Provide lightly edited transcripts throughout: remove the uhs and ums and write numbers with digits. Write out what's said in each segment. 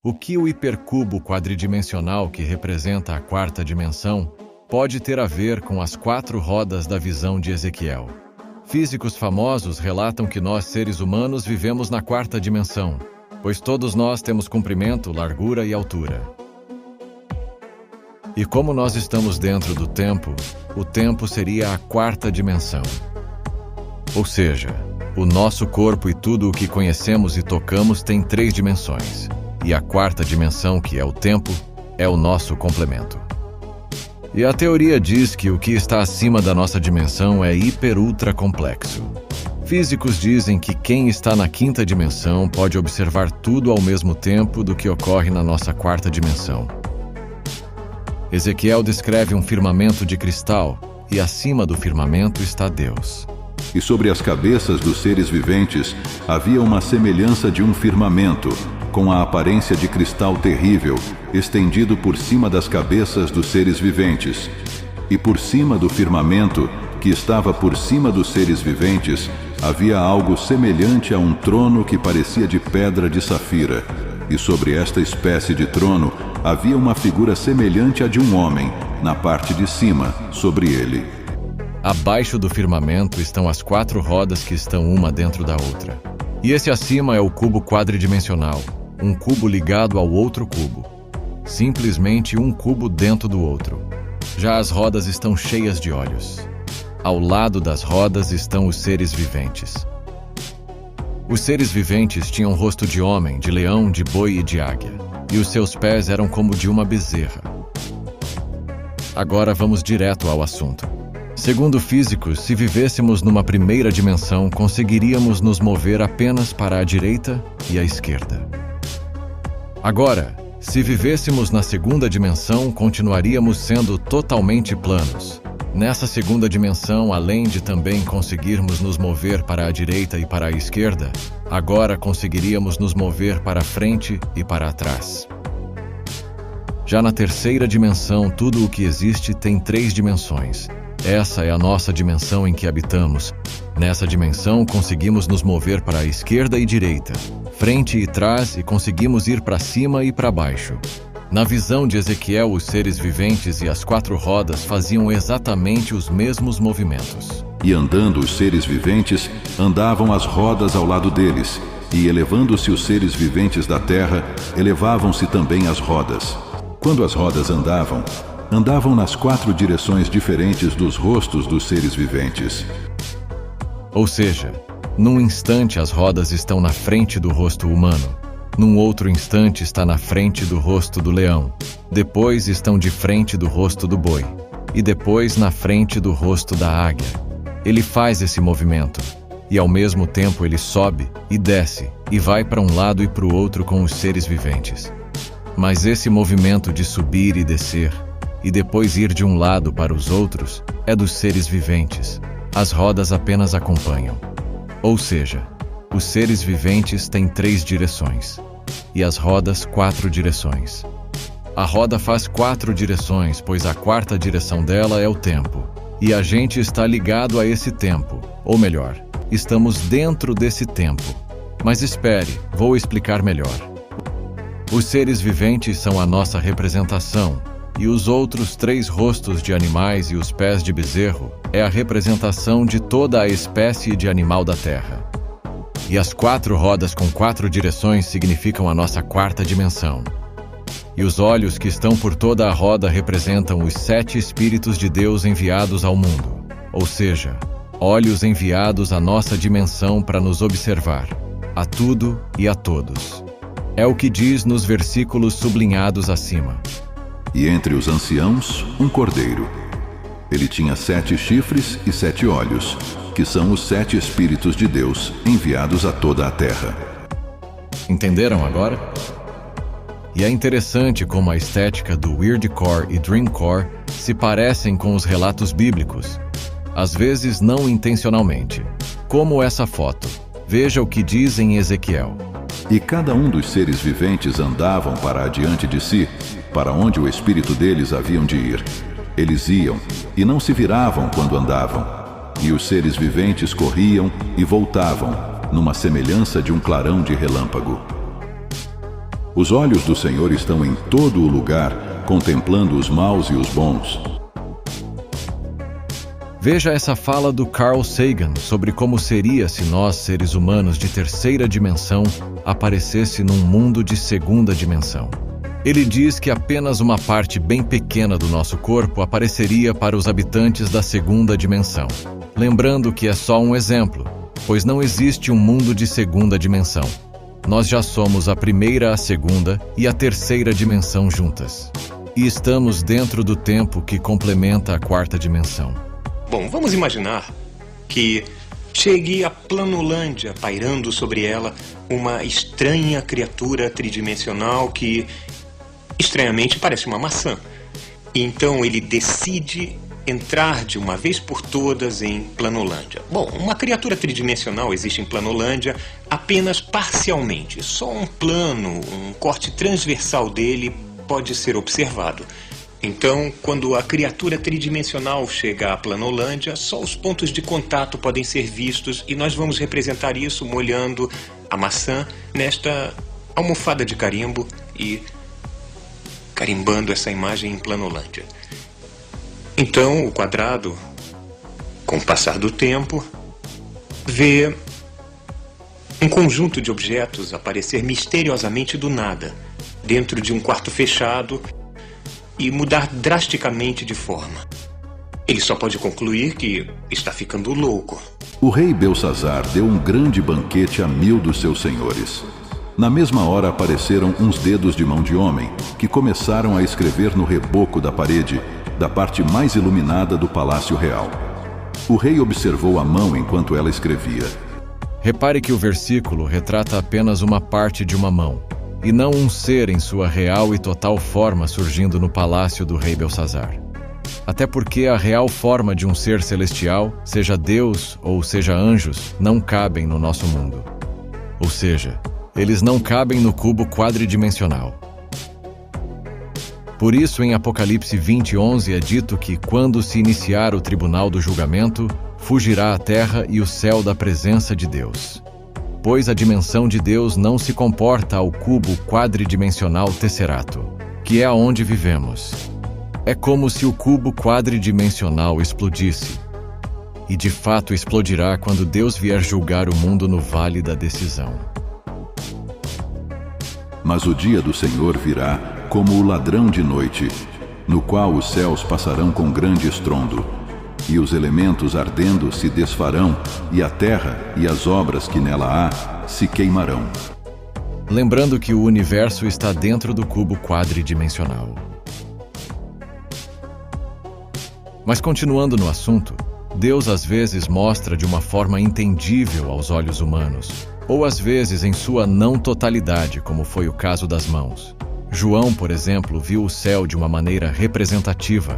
O que o hipercubo quadridimensional que representa a quarta dimensão pode ter a ver com as 4 rodas da visão de Ezequiel? Físicos famosos relatam que nós, seres humanos, vivemos na quarta dimensão, pois todos nós temos comprimento, largura e altura. E como nós estamos dentro do tempo, o tempo seria a quarta dimensão. Ou seja, o nosso corpo e tudo o que conhecemos e tocamos tem 3 dimensões. E a quarta dimensão, que é o tempo, é o nosso complemento. E a teoria diz que o que está acima da nossa dimensão é hiper-ultra complexo. Físicos dizem que quem está na quinta dimensão pode observar tudo ao mesmo tempo do que ocorre na nossa quarta dimensão. Ezequiel descreve um firmamento de cristal, e acima do firmamento está Deus. E sobre as cabeças dos seres viventes havia uma semelhança de um firmamento, com a aparência de cristal terrível, estendido por cima das cabeças dos seres viventes. E por cima do firmamento, que estava por cima dos seres viventes, havia algo semelhante a um trono que parecia de pedra de safira. E sobre esta espécie de trono havia uma figura semelhante à de um homem, na parte de cima, sobre ele. Abaixo do firmamento estão as 4 rodas que estão uma dentro da outra. E esse acima é o cubo quadridimensional, um cubo ligado ao outro cubo. Simplesmente um cubo dentro do outro. Já as rodas estão cheias de olhos. Ao lado das rodas estão os seres viventes. Os seres viventes tinham rosto de homem, de leão, de boi e de águia, e os seus pés eram como de uma bezerra. Agora vamos direto ao assunto. Segundo físicos, se vivêssemos numa primeira dimensão, conseguiríamos nos mover apenas para a direita e a esquerda. Agora, se vivêssemos na segunda dimensão, continuaríamos sendo totalmente planos. Nessa segunda dimensão, além de também conseguirmos nos mover para a direita e para a esquerda, agora conseguiríamos nos mover para frente e para trás. Já na terceira dimensão, tudo o que existe tem 3 dimensões. Essa é a nossa dimensão em que habitamos. Nessa dimensão, conseguimos nos mover para a esquerda e direita, frente e trás, e conseguimos ir para cima e para baixo. Na visão de Ezequiel, os seres viventes e as 4 rodas faziam exatamente os mesmos movimentos. E andando os seres viventes, andavam as rodas ao lado deles, e elevando-se os seres viventes da terra, elevavam-se também as rodas. Quando as rodas andavam nas 4 direções diferentes dos rostos dos seres viventes. Ou seja, num instante as rodas estão na frente do rosto humano, num outro instante está na frente do rosto do leão, depois estão de frente do rosto do boi, e depois na frente do rosto da águia. Ele faz esse movimento, e ao mesmo tempo ele sobe e desce, e vai para um lado e para o outro com os seres viventes. Mas esse movimento de subir e descer, e depois ir de um lado para os outros, é dos seres viventes. As rodas apenas acompanham. Ou seja, os seres viventes têm 3 direções, e as rodas 4 direções. A roda faz 4 direções, pois a 4ª direção dela é o tempo, e a gente está ligado a esse tempo, ou melhor, estamos dentro desse tempo. Mas espere, vou explicar melhor. Os seres viventes são a nossa representação, e os outros 3 rostos de animais e os pés de bezerro é a representação de toda a espécie de animal da Terra. E as 4 rodas com 4 direções significam a nossa 4ª dimensão. E os olhos que estão por toda a roda representam os 7 Espíritos de Deus enviados ao mundo, ou seja, olhos enviados à nossa dimensão para nos observar, a tudo e a todos. É o que diz nos versículos sublinhados acima. E entre os anciãos, um cordeiro. Ele tinha 7 chifres e 7 olhos, que são os 7 Espíritos de Deus enviados a toda a terra. Entenderam agora? E é interessante como a estética do Weirdcore e Dreamcore se parecem com os relatos bíblicos, às vezes não intencionalmente. Como essa foto. Veja o que diz em Ezequiel. E cada um dos seres viventes andavam para adiante de si, para onde o espírito deles haviam de ir. Eles iam, e não se viravam quando andavam. E os seres viventes corriam e voltavam, numa semelhança de um clarão de relâmpago. Os olhos do Senhor estão em todo o lugar, contemplando os maus e os bons. Veja essa fala do Carl Sagan sobre como seria se nós, seres humanos de terceira dimensão, aparecesse num mundo de segunda dimensão. Ele diz que apenas uma parte bem pequena do nosso corpo apareceria para os habitantes da segunda dimensão. Lembrando que é só um exemplo, pois não existe um mundo de segunda dimensão. Nós já somos a primeira, a segunda e a terceira dimensão juntas. E estamos dentro do tempo que complementa a quarta dimensão. Bom, vamos imaginar que chegue a Planolândia, pairando sobre ela uma estranha criatura tridimensional que, estranhamente, parece uma maçã. Então ele decide entrar de uma vez por todas em Planolândia. Bom, uma criatura tridimensional existe em Planolândia apenas parcialmente. Só um plano, um corte transversal dele pode ser observado. Então, quando a criatura tridimensional chega à Planolândia, só os pontos de contato podem ser vistos e nós vamos representar isso molhando a maçã nesta almofada de carimbo e carimbando essa imagem em Planolândia. Então, o quadrado, com o passar do tempo, vê um conjunto de objetos aparecer misteriosamente do nada, dentro de um quarto fechado, e mudar drasticamente de forma. Ele só pode concluir que está ficando louco. O rei Belsazar deu um grande banquete a 1000 dos seus senhores. Na mesma hora apareceram uns dedos de mão de homem, que começaram a escrever no reboco da parede, da parte mais iluminada do palácio real. O rei observou a mão enquanto ela escrevia. Repare que o versículo retrata apenas uma parte de uma mão, e não um ser em sua real e total forma surgindo no palácio do rei Belsazar. Até porque a real forma de um ser celestial, seja Deus ou seja anjos, não cabem no nosso mundo. Ou seja, eles não cabem no cubo quadridimensional. Por isso, em Apocalipse 20:11 é dito que, quando se iniciar o tribunal do julgamento, fugirá a terra e o céu da presença de Deus. Pois a dimensão de Deus não se comporta ao cubo quadridimensional tesserato, que é aonde vivemos. É como se o cubo quadridimensional explodisse. E de fato explodirá quando Deus vier julgar o mundo no vale da decisão. Mas o dia do Senhor virá como o ladrão de noite, no qual os céus passarão com grande estrondo, e os elementos ardendo se desfarão, e a terra e as obras que nela há se queimarão. Lembrando que o universo está dentro do cubo quadridimensional. Mas continuando no assunto, Deus às vezes mostra de uma forma entendível aos olhos humanos, ou às vezes em sua não totalidade, como foi o caso das mãos. João, por exemplo, viu o céu de uma maneira representativa,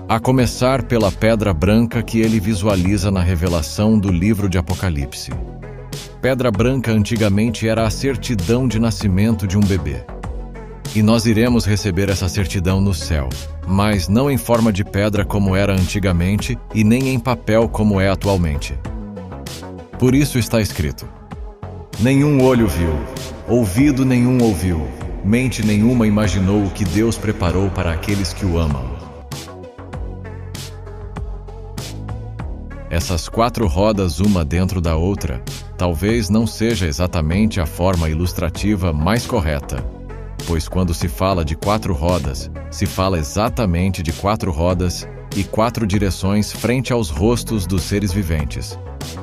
a começar pela pedra branca que ele visualiza na revelação do livro de Apocalipse. Pedra branca antigamente era a certidão de nascimento de um bebê. E nós iremos receber essa certidão no céu, mas não em forma de pedra como era antigamente e nem em papel como é atualmente. Por isso está escrito: nenhum olho viu, ouvido nenhum ouviu, mente nenhuma imaginou o que Deus preparou para aqueles que o amam. Essas 4 rodas, uma dentro da outra, talvez não seja exatamente a forma ilustrativa mais correta, pois quando se fala de 4 rodas, se fala exatamente de 4 rodas e 4 direções frente aos rostos dos seres viventes.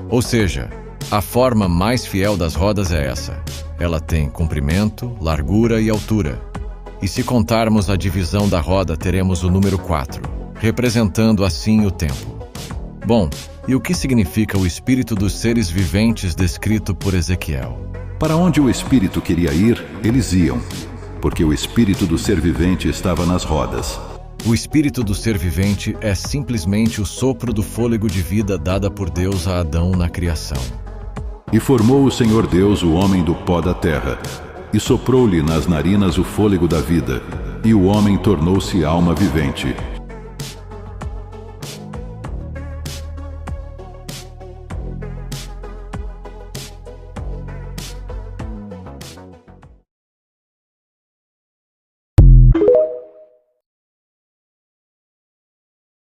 Ou seja, a forma mais fiel das rodas é essa. Ela tem comprimento, largura e altura. E se contarmos a divisão da roda, teremos o número 4, representando assim o tempo. Bom, e o que significa o espírito dos seres viventes descrito por Ezequiel? Para onde o espírito queria ir, eles iam, porque o espírito do ser vivente estava nas rodas. O espírito do ser vivente é simplesmente o sopro do fôlego de vida dada por Deus a Adão na criação. E formou o Senhor Deus o homem do pó da terra, e soprou-lhe nas narinas o fôlego da vida, e o homem tornou-se alma vivente.